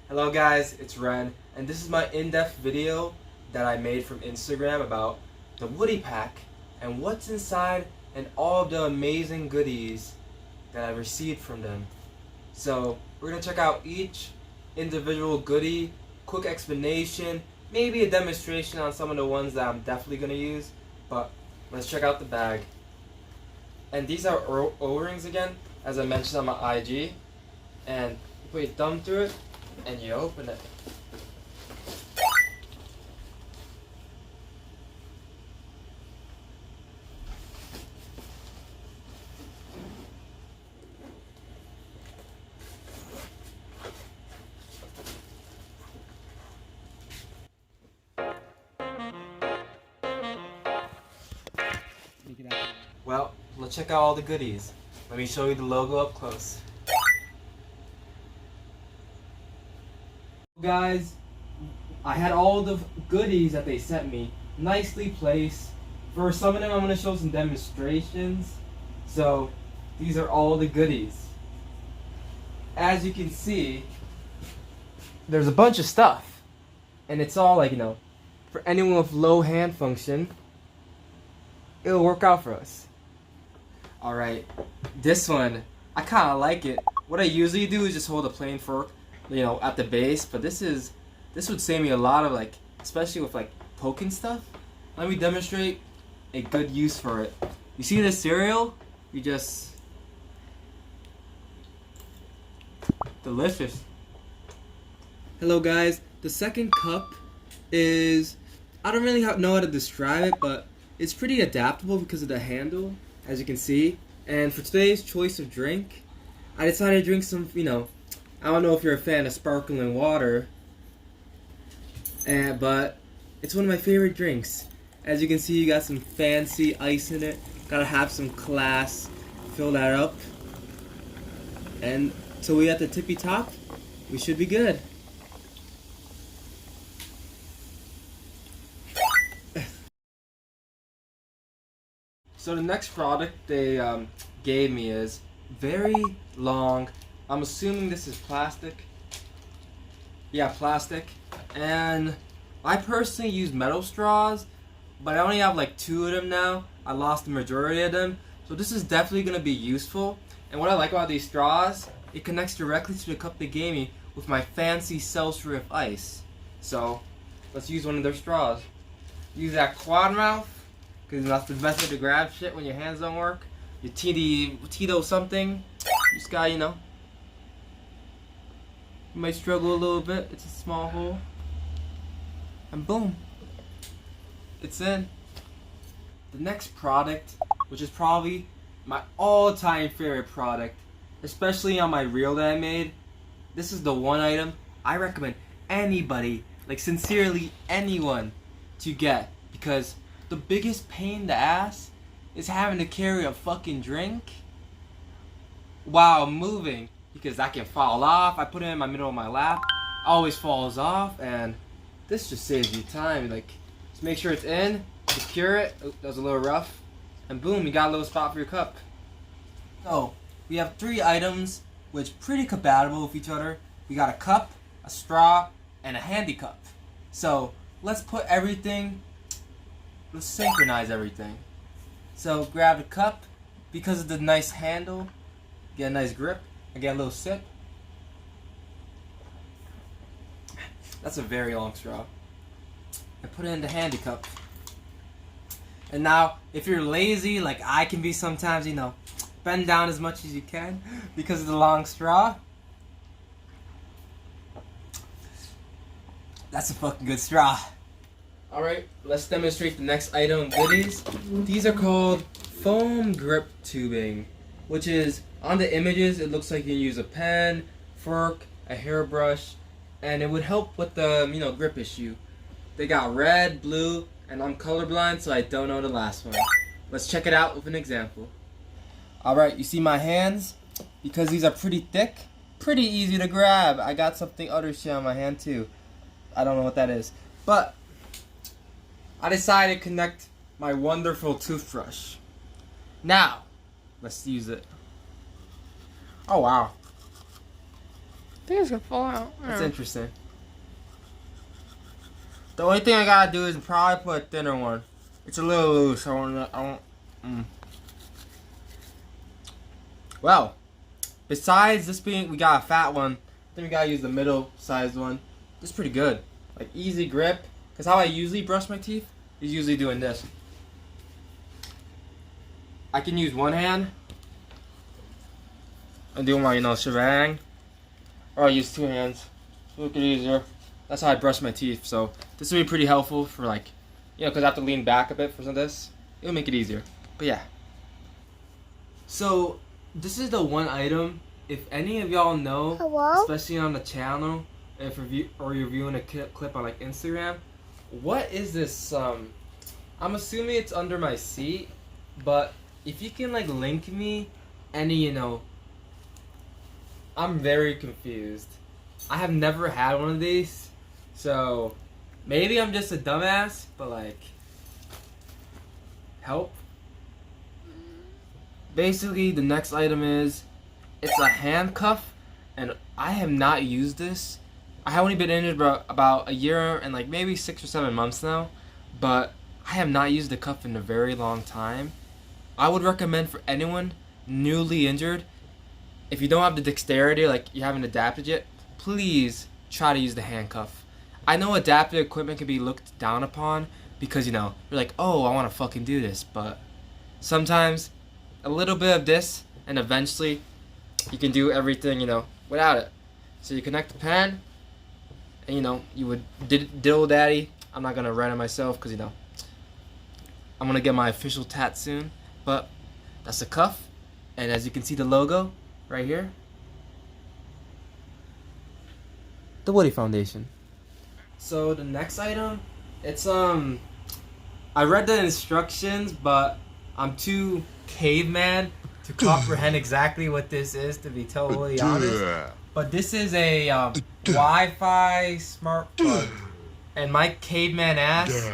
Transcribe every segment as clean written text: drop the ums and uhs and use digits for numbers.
Hello guys, it's Ren, and this is my in-depth video that I made from Instagram about the Woody Pack and what's inside and all of the amazing goodies that I received from them. So we're going to check out each individual goodie, quick explanation, maybe a demonstration on some of the ones that I'm definitely going to use, but let's check out the bag. And these are O-rings again, as I mentioned on my IG, and you put your thumb through it and you open it. Well, let's check out all the goodies. Let me show you the logo up close. Guys, I had all the goodies that they sent me nicely placed. For some of them I'm going to show some demonstrations. So these are all the goodies. As you can see, there's a bunch of stuff. And it's all like, for anyone with low hand function, it'll work out for us. Alright, this one, I kind of like it. What I usually do is just hold a plain fork, at the base, but this would save me a lot of especially with poking stuff. Let me demonstrate a good use for it. You see this cereal? You just delicious. Hello guys, the second cup is, I don't really know how to describe it, but it's pretty adaptable because of the handle, as you can see. And for today's choice of drink, I decided to drink some, I don't know if you're a fan of sparkling water, but it's one of my favorite drinks. As you can see, you got some fancy ice in it. Gotta have some class. Fill that up. And till we at the tippy top, we should be good. So the next product they gave me is very long. I'm assuming this is plastic. Yeah, plastic. And I personally use metal straws, but I only have 2 of them now. I lost the majority of them. So this is definitely going to be useful. And what I like about these straws, it connects directly to the cup they gave me with my fancy seltzer ice. So let's use one of their straws. Use that quad mouth, because that's the best way to grab shit when your hands don't work. Your Tito something. You just got, you might struggle a little bit. It's a small hole. And boom. It's in. The next product, which is probably my all-time favorite product, especially on my reel that I made. This is the one item I recommend anybody, sincerely anyone, to get, because the biggest pain in the ass is having to carry a fucking drink while moving, because that can fall off. I put it in my middle of my lap, always falls off, and this just saves you time. Just make sure it's in, secure it. Oh, that was a little rough, and boom, you got a little spot for your cup. So we have 3 items which pretty compatible with each other. We got a cup, a straw, and a handy cup. So let's put everything. Let's synchronize everything. So grab the cup, because of the nice handle, get a nice grip. I get a little sip. That's a very long straw. And put it in the handy cup. And now, if you're lazy, like I can be sometimes, bend down as much as you can because of the long straw. That's a fucking good straw. Alright, let's demonstrate the next item goodies. These are called foam grip tubing, which is, on the images, it looks like you use a pen, fork, a hairbrush, and it would help with the, grip issue. They got red, blue, and I'm colorblind, so I don't know the last one. Let's check it out with an example. Alright, you see my hands? Because these are pretty thick, pretty easy to grab. I got something other shit on my hand too. I don't know what that is. But I decided to connect my wonderful toothbrush. Now, let's use it. Oh wow. think it's gonna fall out. That's interesting. The only thing I gotta do is probably put a thinner one. It's a little loose. I won't. Well, besides this being, we got a fat one. Then we gotta use the middle-sized one. This is pretty good. Like easy grip. Cause how I usually brush my teeth is usually doing this. I can use one hand and do my, shebang, or I use two hands. Make it easier. That's how I brush my teeth. So this will be pretty helpful for because I have to lean back a bit for some of this. It'll make it easier. But yeah. So this is the one item. If any of y'all know, especially on the channel, if you're viewing a clip on like Instagram, what is this? I'm assuming it's under my seat, but if you can link me any, I'm very confused. I have never had one of these, so maybe I'm just a dumbass, but help. Basically, the next item is, it's a handcuff, and I have not used this. I have only been in it about a year and maybe 6 or 7 months now, but I have not used the cuff in a very long time. I would recommend for anyone newly injured, if you don't have the dexterity, you haven't adapted yet, please try to use the handcuff. I know adaptive equipment can be looked down upon because, you're like, oh, I want to fucking do this, but sometimes a little bit of this and eventually you can do everything, without it. So you connect the pen and, you would diddle daddy. I'm not going to run it myself because, I'm going to get my official tat soon. But that's the cuff. And as you can see the logo right here. The Woody Foundation. So the next item, it's I read the instructions, but I'm too caveman to comprehend exactly what this is, to be totally honest. But this is a Wi-Fi smart plug. And my caveman ass,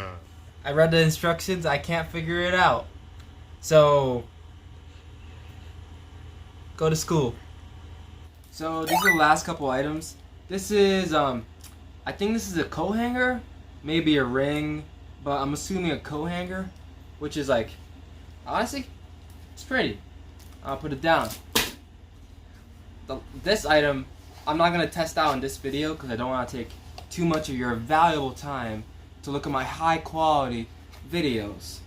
I read the instructions, I can't figure it out. So, go to school. So these are the last couple items. This is, I think this is a coat hanger, maybe a ring, but I'm assuming a coat hanger, which is honestly, it's pretty. I'll put it down. This item, I'm not going to test out in this video because I don't want to take too much of your valuable time to look at my high quality videos.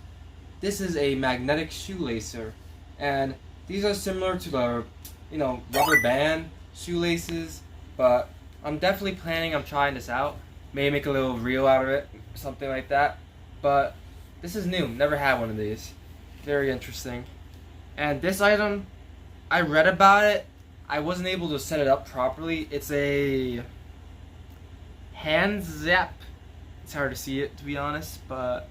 This is a magnetic shoelacer, and these are similar to the, rubber band shoelaces, but I'm definitely planning on trying this out. Maybe make a little reel out of it, something like that. But this is new, never had one of these. Very interesting. And this item, I read about it. I wasn't able to set it up properly. It's a hand zap. It's hard to see it, to be honest, but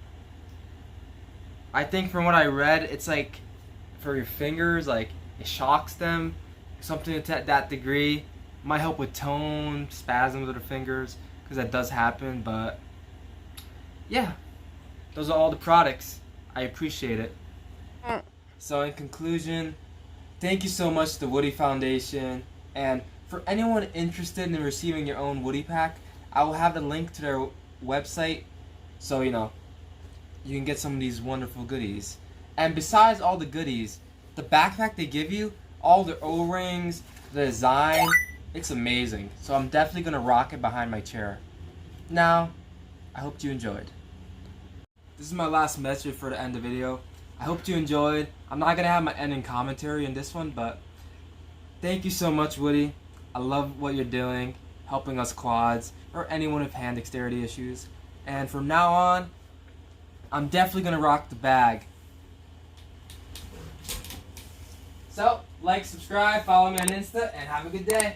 I think from what I read, it's for your fingers, it shocks them, something to that degree. Might help with tone, spasms of the fingers, because that does happen, but yeah, those are all the products. I appreciate it. So in conclusion, thank you so much to the Woody Foundation, and for anyone interested in receiving your own Woody pack, I will have the link to their website, so you can get some of these wonderful goodies. And besides all the goodies, the backpack they give you, all the O-rings, the design, it's amazing. So I'm definitely going to rock it behind my chair. Now, I hope you enjoyed. This is my last message for the end of the video. I hope you enjoyed. I'm not going to have my ending commentary in this one, but thank you so much, Woody. I love what you're doing, helping us quads, or anyone with hand dexterity issues. And from now on, I'm definitely going to rock the bag. So, like, subscribe, follow me on Insta, and have a good day.